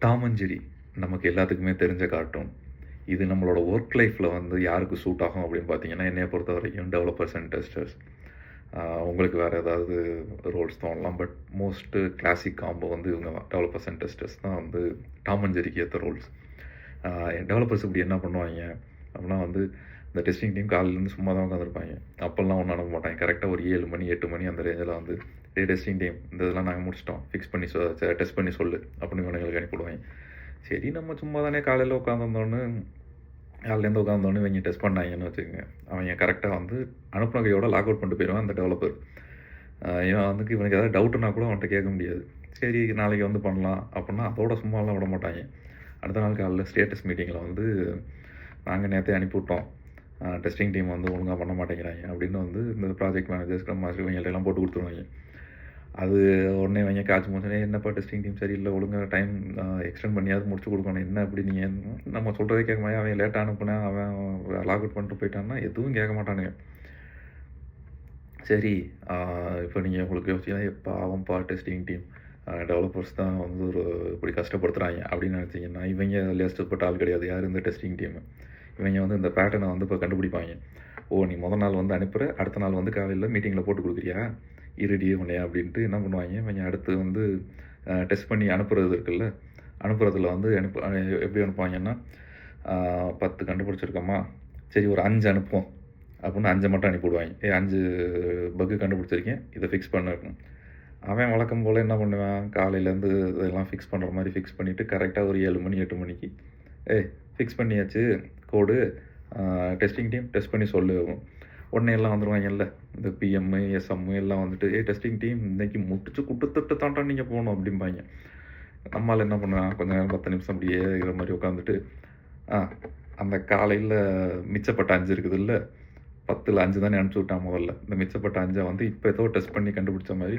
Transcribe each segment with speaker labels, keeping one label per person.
Speaker 1: Tom and Jerry நமக்கு எல்லாத்துக்குமே தெரிஞ்ச கார்ட்டூன். இது நம்மளோட ஒர்க் லைஃப்பில் வந்து யாருக்கு சூட் ஆகும் அப்படின்னு பார்த்தீங்கன்னா, என்னைய பொறுத்தவரைக்கும் டெவலப்பர்ஸ் அண்ட் டெஸ்டர்ஸ். உங்களுக்கு வேறு ஏதாவது ரோல்ஸ் தோணலாம். பட் மோஸ்ட்டு கிளாசிக் காம்போ வந்து இவங்க டெவலப்பர்ஸ் அண்ட் டெஸ்டர்ஸ் தான் வந்து டாம் அண்ட் ஜெர்ரிக்கு ஏற்ற ரோல்ஸ். டெவலப்பர்ஸ் இப்படி என்ன பண்ணுவாங்க அப்படின்னா வந்து, இந்த டெஸ்டிங் டீம் காலையிலேருந்து சும்மா தான் உட்காந்துருப்பாங்க. அப்போல்லாம் ஒன்றும் அனுப்ப மாட்டாங்க. கரெக்டாக ஒரு 7 மணி 8 மணி அந்த ரேஞ்சில் வந்து, டெஸ்டிங் டீம் இந்த இதெல்லாம் நாங்கள் முடிச்சிட்டோம், ஃபிக்ஸ் பண்ணி டெஸ்ட் பண்ணி சொல்லு அப்படின்னு இவனுங்களுக்கு அனுப்பிவிடுவாங்க. சரி நம்ம சும்மா தானே காலையில் உட்காந்துருந்தோன்னு, காலையிலேருந்து உட்காந்தோன்னு இவங்க டெஸ்ட் பண்ணாங்கன்னு வச்சுக்கோங்க. அவங்க கரெக்டாக வந்து அனுப்புன கையோட லாக் அவுட் பண்ணிட்டு போயிடுவான் அந்த டெவலப்பர். இவன் வந்து இவனுக்கு ஏதாவது டவுட்டுனா கூட அவன்கிட்ட கேட்க முடியாது. சரி நாளைக்கு வந்து பண்ணலாம் அப்படின்னா அதோட சும்மாலாம் விட மாட்டாங்க. அடுத்த நாள் காலையில் ஸ்டேட்டஸ் மீட்டிங்கில் வந்து, நாங்கள் நேற்றே அனுப்பிவிட்டோம், டெஸ்டிங் டீம் வந்து ஒழுங்காக பண்ண மாட்டேங்கிறாங்க அப்படின்னு வந்து இந்த ப்ராஜெக்ட் மேனேஜர் ஸ்க்ரம் மாஸ்டர் இவங்கள்ட்ட எல்லாம் போட்டு கொடுத்துருவாங்க. அது உடனே இவங்க காய்ச்சி முடிச்சோடனே, என்னப்பா டெஸ்டிங் டீம் சரியில்லை, ஒழுங்காக டைம் எக்ஸ்டெண்ட் பண்ணியாவது முடிச்சு கொடுக்கணும், என்ன அப்படி நீங்கள் நம்ம சொல்கிறதே கேட்க மாட்டேன், அவன் லேட்டாக அனுப்புனேன், அவன் லாக் அவுட் பண்ணிட்டு போயிட்டான்னா எதுவும் கேட்க மாட்டானுங்க. சரி இப்போ நீங்கள் உங்களுக்கு யோசிச்சீங்கன்னா, எப்போ அவன்ப்பா டெஸ்டிங் டீம் டெவலப்பர்ஸ் தான் வந்து ஒரு இப்படி கஷ்டப்படுத்துகிறாங்க அப்படின்னு நினச்சிங்கன்னா, இவங்க அதில் கஷ்டப்பட்ட ஆள் கிடையாது. யார் இந்த டெஸ்டிங் டீமு? இவங்க வந்து இந்த பேட்டர்னை வந்து இப்போ கண்டுபிடிப்பாங்க. ஓ நீ முதல் நாள் வந்து அனுப்புகிற, அடுத்த நாள் வந்து காலையில் மீட்டிங்கில் போட்டு கொடுக்குறியா, இருடி உன்னையா அப்படின்ட்டு என்ன பண்ணுவாங்க, இவங்க அடுத்து வந்து டெஸ்ட் பண்ணி அனுப்புறது இருக்குல்ல, அனுப்புறதுல வந்து எப்படி அனுப்புவாங்கன்னா, 10 கண்டுபிடிச்சிருக்கோமா, சரி ஒரு 5 அனுப்புவோம் அப்படின்னு 5 மட்டும் அனுப்பிவிடுவாங்க. 5 பக்கு கண்டுபிடிச்சிருக்கேன், இதை ஃபிக்ஸ் பண்ண இருக்கும். அவன் வழக்கம் போல் என்ன பண்ணுவான், காலையிலேருந்து இதெல்லாம் ஃபிக்ஸ் பண்ணுற மாதிரி ஃபிக்ஸ் பண்ணிவிட்டு கரெக்டாக ஒரு 7 மணி 8 மணிக்கு, ஃபிக்ஸ் பண்ணியாச்சு கோடு, டெஸ்டிங் டீம் டெஸ்ட் பண்ணி சொல்லு. உடனே எல்லாம் வந்துடுவாங்கல்ல, இந்த பிஎம்மு எஸ்எம்மு எல்லாம் வந்துட்டு, டெஸ்டிங் டீம் இன்றைக்கி முடிச்சு குட்டுத்தட்டு தாண்டா நீங்கள் போகணும் அப்படிம்பாங்க. நம்மளால் என்ன பண்ணுவான், கொஞ்சம் நேரம் 10 நிமிஷம் அப்படியே இருக்கிற மாதிரி உட்காந்துட்டு, அந்த காலையில் மிச்சப்பட்ட 5 இருக்குது இல்லை, 10ல் 5 தானே அனுப்பிச்சி விட்டான் முதல்ல, இந்த மிச்சப்பட்ட 5 வந்து இப்போ ஏதோ டெஸ்ட் பண்ணி கண்டுபிடிச்ச மாதிரி,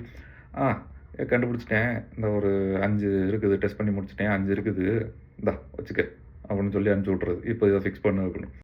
Speaker 1: கண்டுபிடிச்சிட்டேன், இந்த ஒரு 5 இருக்குது, டெஸ்ட் பண்ணி முடிச்சிட்டேன், 5 இருக்குது, இந்தா வச்சுக்க அப்படின்னு சொல்லி அனுப்பிச்சி விட்றது. இப்போ இதை ஃபிக்ஸ் பண்ண வைக்கணும்.